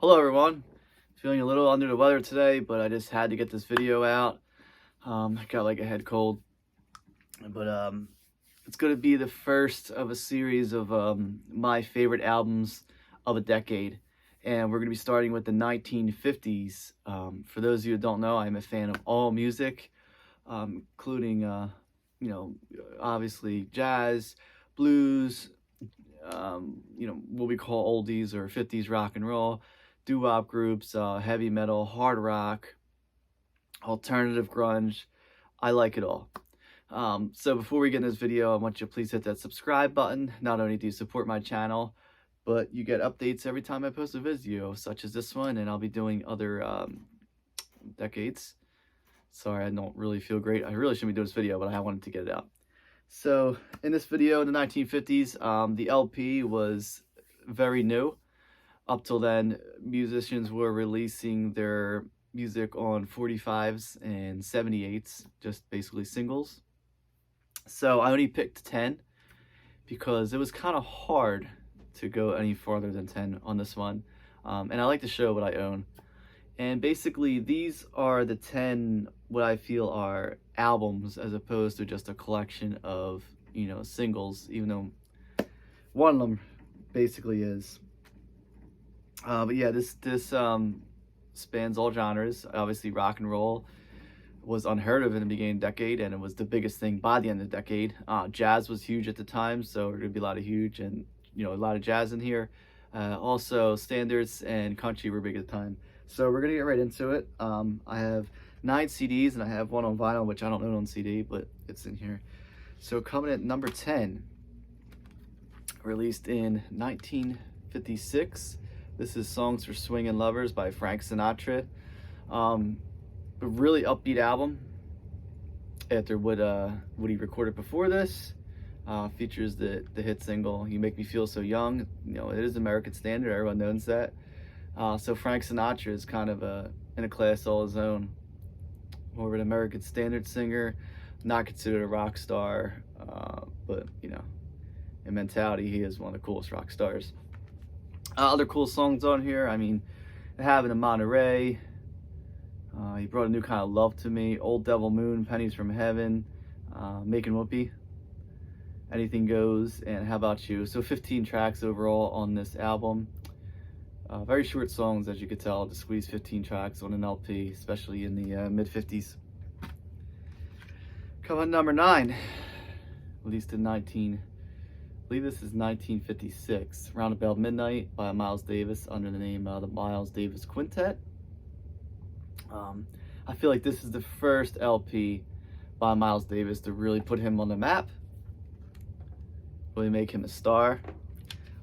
Hello everyone, feeling a little under the weather today, but I just had to get this video out. I got like a head cold, but it's going to be the first of a series of my favorite albums of a decade, and we're going to be starting with the 1950s. For those of you who don't know, I'm a fan of all music, including obviously jazz, blues, what we call oldies or 50s rock and roll, doo-wop groups, heavy metal, hard rock, alternative grunge. I like it all. So before we get in this video, I want you to please hit that subscribe button. Not only do you support my channel, but you get updates every time I post a video, such as this one, and I'll be doing other decades. Sorry, I don't really feel great. I really shouldn't be doing this video, but I wanted to get it out. So in this video, in the 1950s, the LP was very new. Up till then, musicians were releasing their music on 45s and 78s, just basically singles. So I only picked 10 because it was kind of hard to go any farther than 10 on this one. And I like to show what I own. And basically, these are the 10 what I feel are albums as opposed to just a collection of, singles, even though one of them basically is. But yeah, this spans all genres. Obviously, rock and roll was unheard of in the beginning of the decade, and it was the biggest thing by the end of the decade. Jazz was huge at the time, so there'd be a lot of a lot of jazz in here. Also, standards and country were big at the time. So we're gonna get right into it. I have 9 CDs, and I have one on vinyl, which I don't own on CD, but it's in here. So coming at number 10, released in 1956. This is Songs for Swingin' Lovers by Frank Sinatra. A really upbeat album after what he recorded before this. Features the hit single, You Make Me Feel So Young. It is American standard, everyone knows that. So Frank Sinatra is kind of in a class all his own. More of an American standard singer, not considered a rock star, but in mentality, he is one of the coolest rock stars. Other cool songs on here, Having a Monterey, He Brought a New Kind of Love to Me, Old Devil Moon, Pennies from Heaven, Making Whoopee, Anything Goes, and How About You. So 15 tracks overall on this album. Very short songs, as you could tell, to squeeze 15 tracks on an LP, especially in the mid-50s. Coming number 9, released in I believe this is 1956, Round About Midnight by Miles Davis under the name the Miles Davis Quintet. I feel like this is the first LP by Miles Davis to really put him on the map, really make him a star.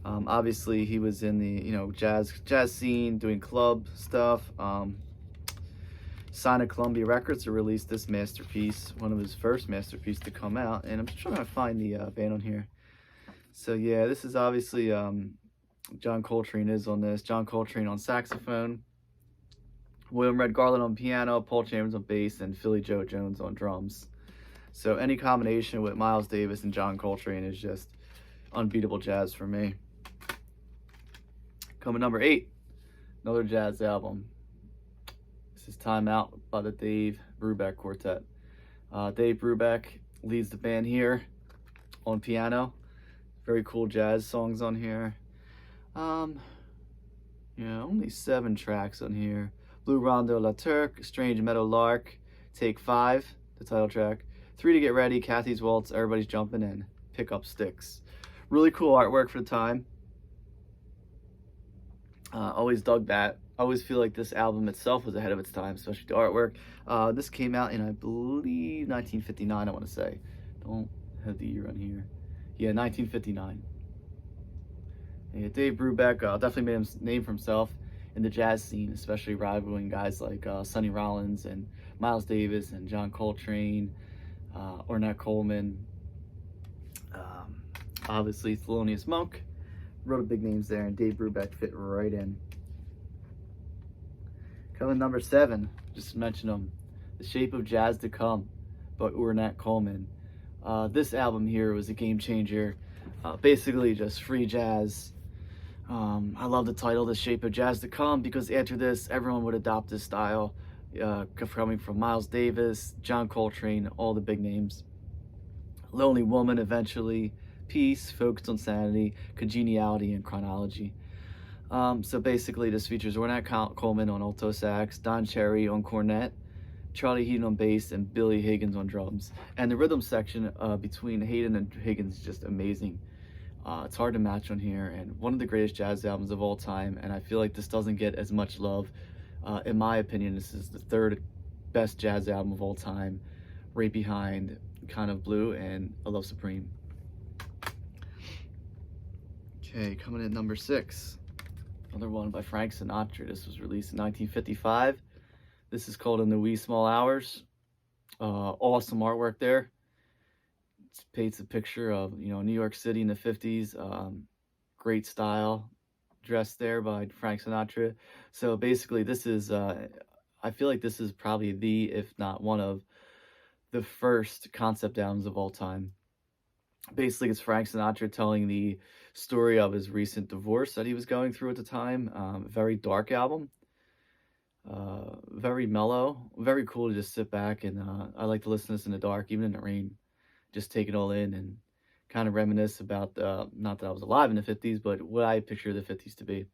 Obviously, he was in the jazz scene, doing club stuff. Signed at Columbia Records to release this masterpiece, one of his first masterpieces to come out. And I'm just trying to find the band on here. So yeah, this is obviously John Coltrane is on this. John Coltrane on saxophone, William Red Garland on piano, Paul Chambers on bass, and Philly Joe Jones on drums. So any combination with Miles Davis and John Coltrane is just unbeatable jazz for me. Coming number 8, another jazz album. This is Time Out by the Dave Brubeck Quartet. Dave Brubeck leads the band here on piano. Very cool jazz songs on here. Only 7 tracks on here. Blue Rondo La Turque, Strange Meadow Lark, Take 5, the title track. 3 to Get Ready, Kathy's Waltz, Everybody's Jumping In, Pick Up Sticks. Really cool artwork for the time. Always dug that. I always feel like this album itself was ahead of its time, especially the artwork. This came out in, I believe, 1959, I want to say. Don't have the year on here. Yeah, 1959. Yeah, Dave Brubeck definitely made him name for himself in the jazz scene, especially rivaling guys like Sonny Rollins and Miles Davis and John Coltrane, Ornette Coleman, obviously Thelonious Monk. Wrote big names there, and Dave Brubeck fit right in. Coming number 7, just mention them, The Shape of Jazz to Come by Ornette Coleman. This album here was a game changer. Basically just free jazz, I love the title, The Shape of Jazz to Come, because after this, everyone would adopt this style, coming from Miles Davis, John Coltrane, all the big names. Lonely Woman eventually, Peace, Focused on Sanity, Congeniality, and Chronology. So basically, this features Ornette Coleman on alto sax, Don Cherry on cornet, Charlie Heaton on bass, and Billy Higgins on drums. And the rhythm section between Hayden and Higgins is just amazing. It's hard to match on here, and one of the greatest jazz albums of all time, and I feel like this doesn't get as much love. In my opinion, this is the third best jazz album of all time, right behind Kind of Blue and I Love Supreme. Okay, coming in number 6, another one by Frank Sinatra. This was released in 1955. This is called In the Wee Small Hours. Awesome artwork there. It paints a picture of, New York City in the 50s. Great style dressed there by Frank Sinatra. So basically, this is, I feel like this is probably if not one of, the first concept albums of all time. Basically, it's Frank Sinatra telling the story of his recent divorce that he was going through at the time. Very dark album. Very mellow. Very cool to just sit back, and I like to listen to this in the dark, even in the rain. Just take it all in and kind of reminisce about, not that I was alive in the 50s, but what I picture the 50s to be.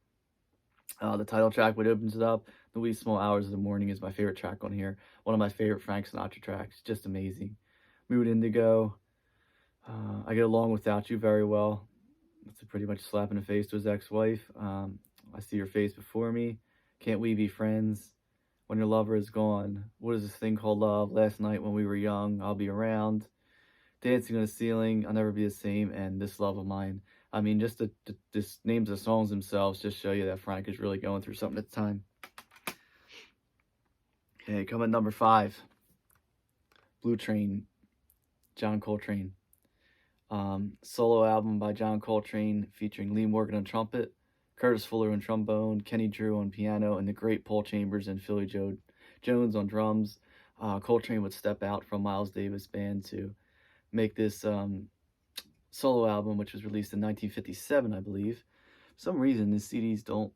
The title track, what opens it up, The Wee Small Hours of the Morning, is my favorite track on here. One of my favorite Frank Sinatra tracks. Just amazing. Mood Indigo. I Get Along Without You very well. That's a pretty much slap in the face to his ex-wife. I See Your Face Before Me. Can't We Be Friends? When Your Lover Is Gone. What Is This Thing Called Love? Last Night When We Were Young. I'll Be Around. Dancing on the Ceiling. I'll Never Be the Same. And This Love of Mine. I mean, just the names of the songs themselves just show you that Frank is really going through something at the time. Okay, coming number 5. Blue Train, John Coltrane. Solo album by John Coltrane featuring Lee Morgan on trumpet, Curtis Fuller on trombone, Kenny Drew on piano, and the great Paul Chambers and Philly Joe Jones on drums. Coltrane would step out from Miles Davis' band to make this solo album, which was released in 1957, I believe. For some reason, the CDs don't,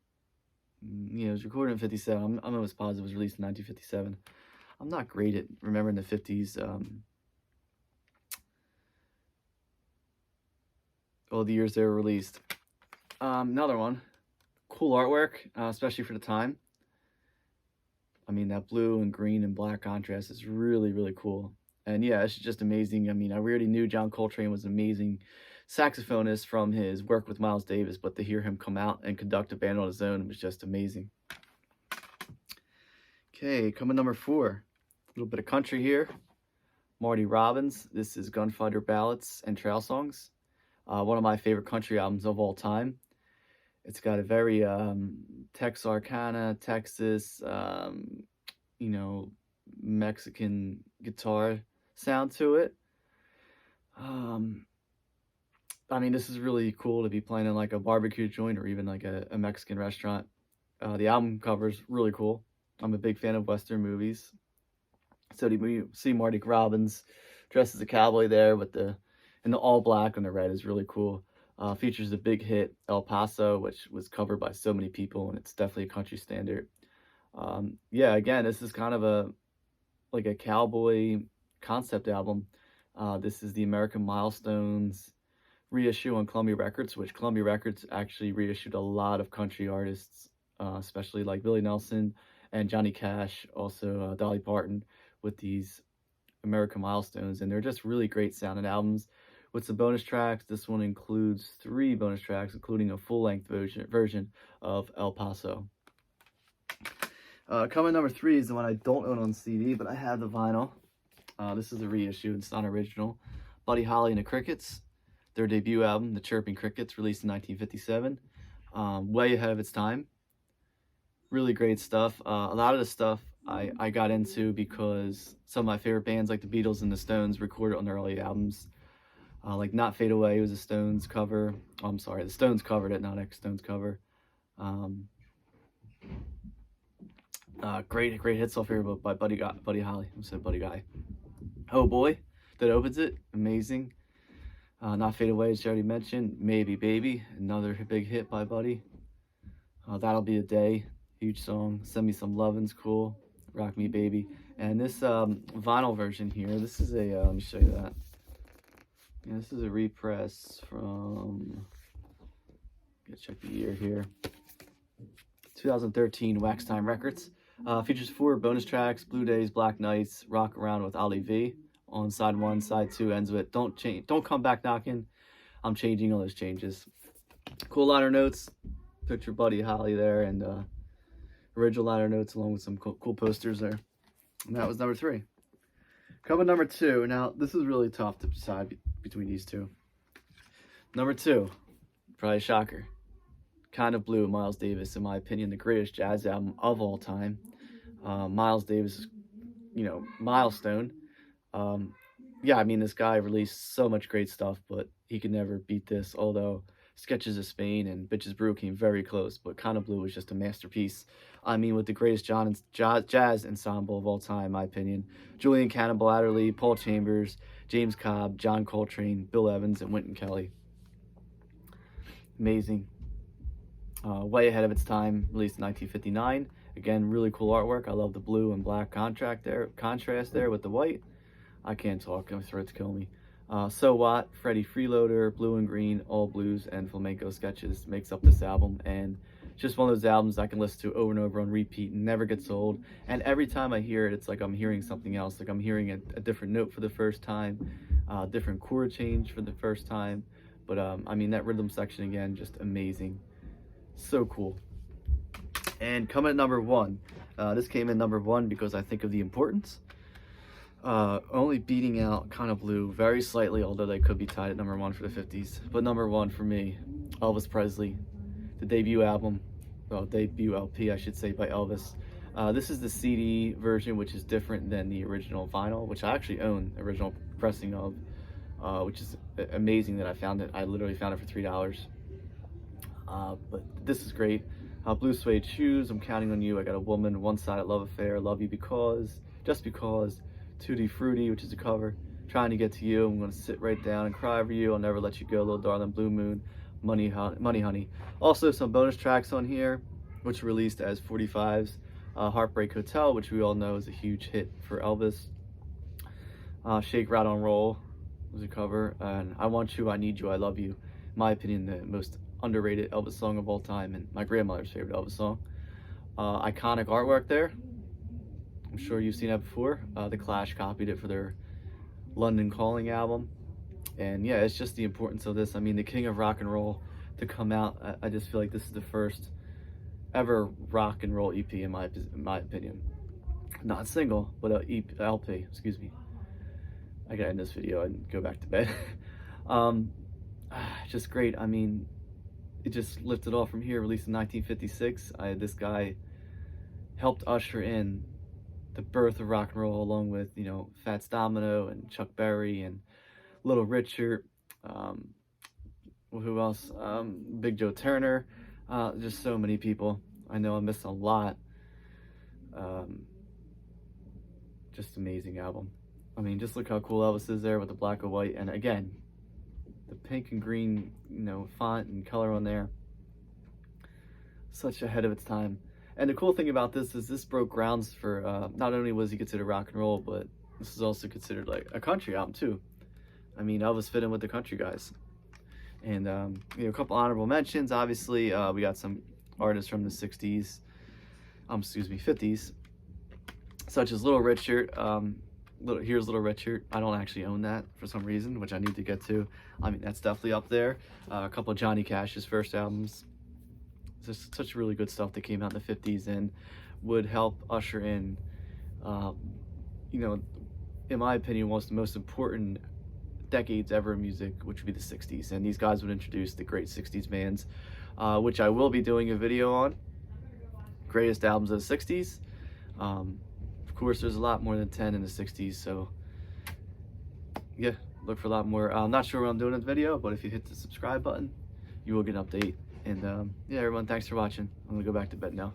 it was recorded in 57. I'm almost positive it was released in 1957. I'm not great at remembering the 50s. All the years they were released. Another one. Cool artwork, especially for the time. I mean, that blue and green and black contrast is really, really cool. And yeah, it's just amazing. I mean, I already knew John Coltrane was an amazing saxophonist from his work with Miles Davis, but to hear him come out and conduct a band on his own was just amazing. Okay, coming number 4. A little bit of country here. Marty Robbins. This is Gunfighter Ballads and Trail Songs. One of my favorite country albums of all time. It's got a very Texarkana, Texas, Mexican guitar sound to it. I mean, this is really cool to be playing in like a barbecue joint or even like a Mexican restaurant. The album cover's really cool. I'm a big fan of Western movies. So you see Marty Robbins dressed as a cowboy there with the all black and the red is really cool. Features the big hit El Paso, which was covered by so many people, and it's definitely a country standard. Yeah, again, this is kind of a cowboy concept album. This is the American Milestones reissue on Columbia Records, which Columbia Records actually reissued a lot of country artists, especially like Willie Nelson and Johnny Cash, also Dolly Parton, with these American Milestones, and they're just really great sounding albums. With some bonus tracks, this one includes 3 bonus tracks, including a full-length version of El Paso. Coming number 3 is the one I don't own on CD, but I have the vinyl. This is a reissue, it's not original. Buddy Holly and the Crickets, their debut album, The Chirping Crickets, released in 1957. Way ahead of its time. Really great stuff. A lot of the stuff I got into because some of my favorite bands like the Beatles and the Stones recorded on their early albums. Like Not Fade Away was a Stones cover. Oh, I'm sorry, the Stones covered it, not a Stones cover. Great hits off here by Buddy Holly. I said Buddy Guy. Oh Boy, that opens it. Amazing. Not Fade Away, as you already mentioned. Maybe Baby, another big hit by Buddy. That'll Be a Day, huge song. Send Me Some Lovin's cool. Rock Me Baby. And this vinyl version here, this is a, let me show you that. Yeah, this is a repress from, gotta check the year here, 2013 Wax Time Records. Features 4 bonus tracks: Blue Days, Black Nights, Rock Around with Ali V on side 1. Side 2 ends with Don't Come Back Knocking. I'm changing all those changes. Cool liner notes. Picture Buddy Holly there, and original liner notes along with some cool posters there. And that was number 3. Coming number 2. Now, this is really tough to decide between these two. Number 2, probably a shocker. Kind of Blue, Miles Davis, in my opinion, the greatest jazz album of all time. Miles Davis, milestone. Yeah, I mean, this guy released so much great stuff, but he could never beat this, although Sketches of Spain and Bitches Brew came very close, but Kind of Blue was just a masterpiece. I mean, with the greatest jazz ensemble of all time, in my opinion. Julian Cannonball Adderley, Paul Chambers, James Cobb, John Coltrane, Bill Evans, and Wynton Kelly. Amazing. Way ahead of its time, released in 1959. Again, really cool artwork. I love the blue and black contrast there with the white. I can't talk, my throat's killing me. So What, Freddie Freeloader, Blue and Green, All Blues, and Flamenco Sketches makes up this album, and it's just one of those albums I can listen to over and over on repeat and never gets old. And every time I hear it, it's like I'm hearing something else, like I'm hearing a different note for the first time, different chord change for the first time. But I mean, that rhythm section again, just amazing. So cool. And coming at number 1, this came in number 1 because I think of the importance. Only beating out Kind of Blue very slightly, although they could be tied at number 1 for the 50s. But number 1 for me, Elvis Presley, the debut album, well, debut LP, I should say, by Elvis. This is the CD version, which is different than the original vinyl, which I actually own, the original pressing of, which is amazing that I found it. I literally found it for $3. But this is great. Blue Suede Shoes, I'm Counting on You, I Got a Woman, One Sided Love Affair, Love You Because, Just Because, Tutti Frutti, which is a cover, Trying to Get to You, I'm Gonna Sit Right Down and Cry for You, I'll Never Let You Go, Little Darling, Blue Moon, Money Honey. Also some bonus tracks on here, which were released as 45s. Heartbreak Hotel, which we all know is a huge hit for Elvis. Shake, Rattle, and Roll was a cover, and I Want You, I Need You, I Love You. In my opinion, the most underrated Elvis song of all time, and my grandmother's favorite Elvis song. Iconic artwork there. I'm sure you've seen that before. The Clash copied it for their London Calling album. And yeah, it's just the importance of this. I mean, the king of rock and roll to come out. I just feel like this is the first ever rock and roll EP in my opinion. Not single, but a LP, excuse me. I gotta end this video and go back to bed. Just great. I mean, it just lifted off from here, released in 1956. This guy helped usher in the birth of rock and roll, along with, Fats Domino and Chuck Berry and Little Richard, who else? Big Joe Turner, just so many people. I know I missed a lot. Just amazing album. I mean, just look how cool Elvis is there with the black and white, and again, the pink and green, font and color on there. Such ahead of its time. And the cool thing about this is this broke grounds for, not only was he considered rock and roll, but this is also considered like a country album too. I mean, Elvis fit in with the country guys. And, a couple honorable mentions. Obviously, we got some artists from the 60s, 50s, such as Little Richard. Here's Little Richard. I don't actually own that for some reason, which I need to get to. I mean, that's definitely up there. A couple of Johnny Cash's first albums. Just such really good stuff that came out in the 50s and would help usher in, in my opinion, one of the most important decades ever in music, which would be the 60s. And these guys would introduce the great 60s bands, which I will be doing a video on. Greatest albums of the 60s. Of course, there's a lot more than 10 in the 60s, so yeah, look for a lot more. I'm not sure what I'm doing in the video, but if you hit the subscribe button, you will get an update. And yeah, everyone, thanks for watching. I'm gonna go back to bed now.